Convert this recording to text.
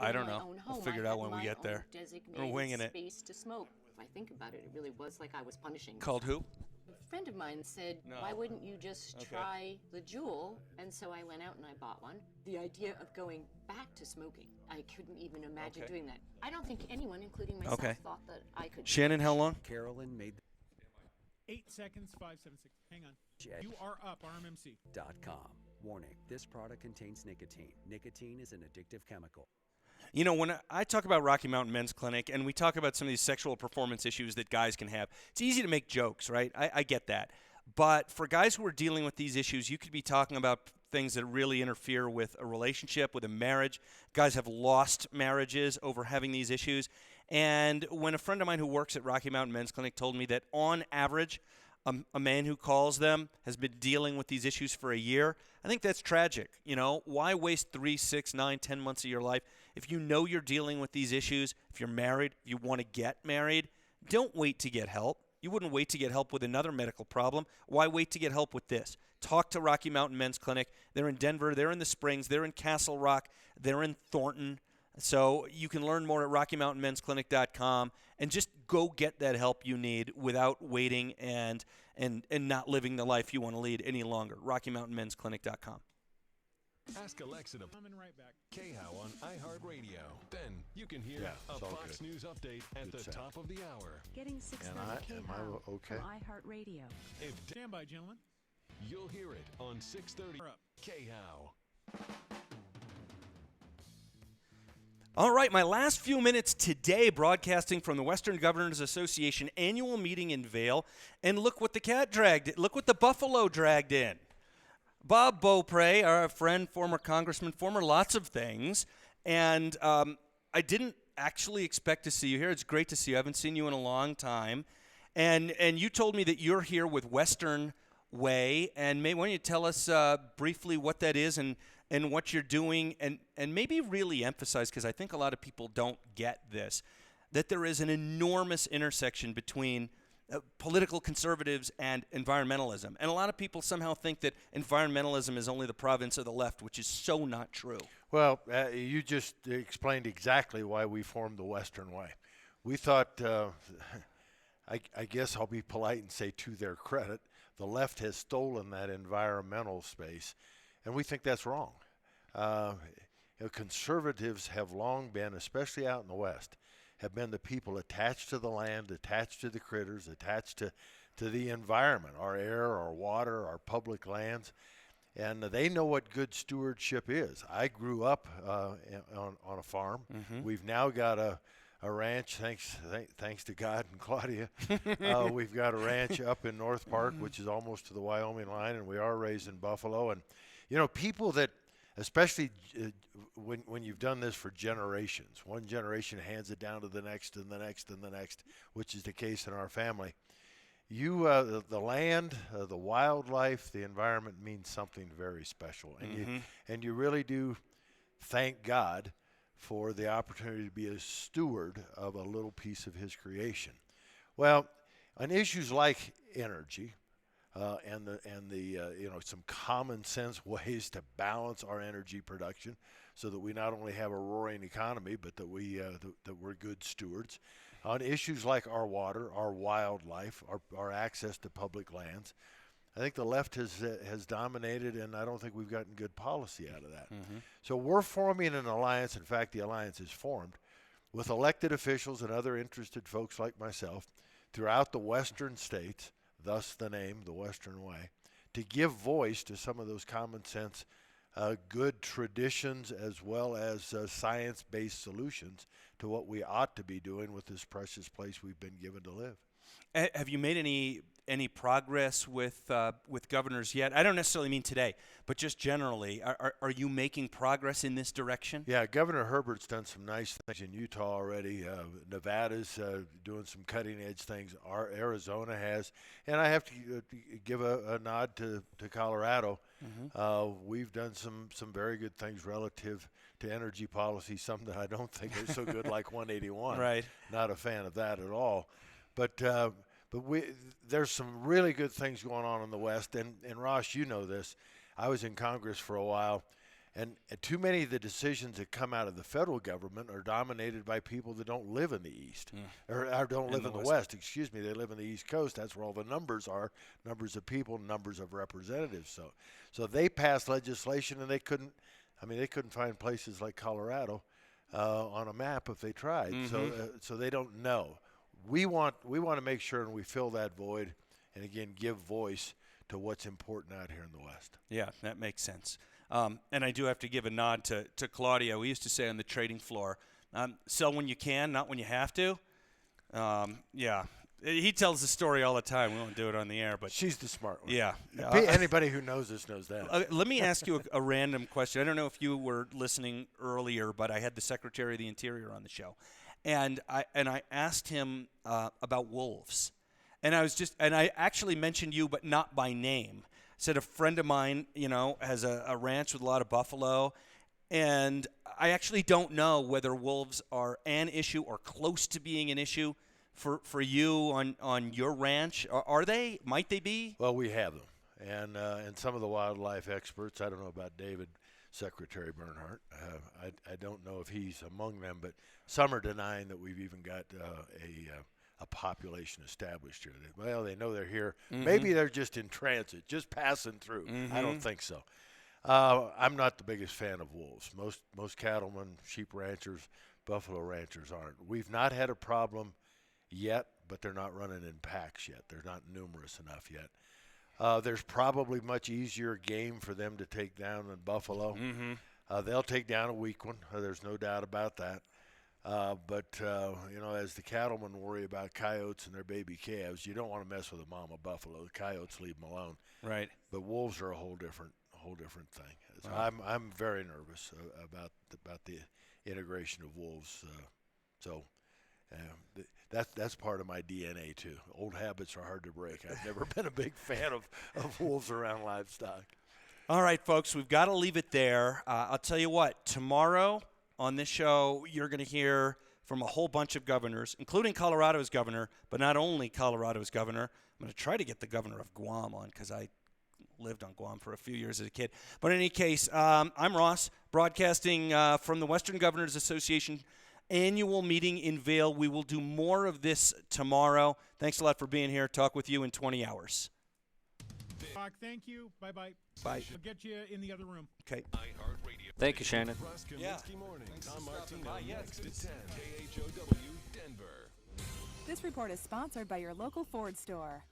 I in don't my know. own We'll home, figure it I out had when we my get own there. We're winging designated it. space to smoke. If I think about it, it really was like I was punishing Called myself. who? A friend of mine said, No. why wouldn't you just Okay. try the Juul? And so I went out and I bought one. The idea of going back to smoking, I couldn't even imagine Okay. doing that. I don't think anyone, including myself, Okay. thought that I could. Shannon, how long? Carolyn made 8 seconds, 576. Hang on. Jet. You are up, RMMC. .com. Warning, this product contains nicotine. Nicotine is an addictive chemical. You know, when I talk about Rocky Mountain Men's Clinic and we talk about some of these sexual performance issues that guys can have, it's easy to make jokes, right? I get that. But for guys who are dealing with these issues, you could be talking about things that really interfere with a relationship, with a marriage. Guys have lost marriages over having these issues. And when a friend of mine who works at Rocky Mountain Men's Clinic told me that on average, a man who calls them has been dealing with these issues for a year, I think that's tragic. You know, why waste 3, 6, 9, 10 months of your life? If you know you're dealing with these issues, if you're married, if you want to get married, don't wait to get help. You wouldn't wait to get help with another medical problem. Why wait to get help with this? Talk to Rocky Mountain Men's Clinic. They're in Denver. They're in the Springs. They're in Castle Rock. They're in Thornton. So you can learn more at RockyMountainMen'sClinic.com and just go get that help you need without waiting and not living the life you want to lead any longer. RockyMountainMen'sClinic.com. Ask Alexa to Coming right back. KHOW on iHeartRadio. Then you can hear Yeah, a it's all Fox good. News update at Good the sound. top of the hour. Getting 630 am I KHOW okay? from iHeartRadio. If Stand by, gentlemen. you'll hear it on 630 We're up. KHOW. All right, my last few minutes today broadcasting from the Western Governors Association annual meeting in Vail. And look what the cat dragged. Look what the buffalo dragged in. Bob Beaupre, our friend, former congressman, former lots of things. And I didn't actually expect to see you here. It's great to see you. I haven't seen you in a long time. And you told me that you're here with Western Way. And why don't you tell us briefly what that is and what you're doing, and maybe really emphasize, because I think a lot of people don't get this, that there is an enormous intersection between political conservatives and environmentalism. And a lot of people somehow think that environmentalism is only the province of the left, which is so not true. Well, you just explained exactly why we formed the Western Way. We thought, I guess I'll be polite and say to their credit, the left has stolen that environmental space, and we think that's wrong. Conservatives have long been, especially out in the West, have been the people attached to the land, attached to the critters, attached to the environment, our air, our water, our public lands. And they know what good stewardship is. I grew up on a farm. Mm-hmm. We've now got a ranch, thanks to God and Claudia. We've got a ranch up in North Park, which is almost to the Wyoming line, and we are raising buffalo. And, you know, people that, especially when you've done this for generations, one generation hands it down to the next and the next and the next, which is the case in our family. The land, the wildlife, the environment means something very special, and you really do thank God for the opportunity to be a steward of a little piece of His creation. Well, on issues like energy, and some common sense ways to balance our energy production, so that we not only have a roaring economy, but that we're good stewards. On issues like our water, our wildlife, our access to public lands, I think the left has dominated, and I don't think we've gotten good policy out of that. Mm-hmm. So we're forming an alliance. In fact, the alliance is formed with elected officials and other interested folks like myself throughout the western states, thus the name, the Western Way, to give voice to some of those common sense, good traditions, as well as science-based solutions to what we ought to be doing with this precious place we've been given to live. Have you made any progress with governors yet? I don't necessarily mean today, but just generally. Are you making progress in this direction? Yeah, Governor Herbert's done some nice things in Utah already. Nevada's doing some cutting-edge things. Arizona has. And I have to give a nod to Colorado. Mm-hmm. We've done some very good things relative to energy policy, some that I don't think are so good, like 181. Right. Not a fan of that at all. But there's some really good things going on in the West. And Ross, you know this. I was in Congress for a while, And too many of the decisions that come out of the federal government are dominated by people that don't live in the East, or don't live in the West. Excuse me, they live in the East Coast. That's where all the numbers are, numbers of people, numbers of representatives. So they passed legislation, and they couldn't find places like Colorado on a map if they tried. So they don't know. We want to make sure and we fill that void, and again give voice to what's important out here in the West. Yeah, that makes sense. And I do have to give a nod to Claudia. We used to say on the trading floor, sell when you can, not when you have to. Yeah. He tells the story all the time. We won't do it on the air, but she's the smart one. Yeah. Anybody who knows us knows that. Let me ask you a random question. I don't know if you were listening earlier, but I had the Secretary of the Interior on the show, and I asked him about wolves, and I actually mentioned you, but not by name. Said a friend of mine, has a ranch with a lot of buffalo, and I actually don't know whether wolves are an issue or close to being an issue for you on your ranch. Are they? Might they be? Well, we have them, and some of the wildlife experts. I don't know about David, Secretary Bernhardt. I don't know if he's among them, but some are denying that we've even got a population established here. Well, they know they're here. Maybe they're just in transit, just passing through. I don't think so. I'm not the biggest fan of wolves. Most cattlemen, sheep ranchers, buffalo ranchers aren't. We've not had a problem yet, but they're not running in packs yet. They're not numerous enough yet. There's probably much easier game for them to take down than buffalo. They'll take down a weak one. There's no doubt about that. But as the cattlemen worry about coyotes and their baby calves, you don't want to mess with a mama buffalo. The coyotes leave them alone. Right. But wolves are a whole different thing. So I'm very nervous about the integration of wolves. That's part of my DNA too. Old habits are hard to break. I've never been a big fan of wolves around livestock. All right, folks, we've got to leave it there. I'll tell you what, tomorrow on this show, you're going to hear from a whole bunch of governors, including Colorado's governor, but not only Colorado's governor. I'm going to try to get the governor of Guam on because I lived on Guam for a few years as a kid. But in any case, I'm Ross, broadcasting from the Western Governors Association annual meeting in Vail. We will do more of this tomorrow. Thanks a lot for being here. Talk with you in 20 hours. Thank you. Bye-bye. Bye. I'll get you in the other room. Okay. Thank you, Shannon. Russ Kaminski Mornings. Tom Martino next at 10. KHOW Denver. This report is sponsored by your local Ford store.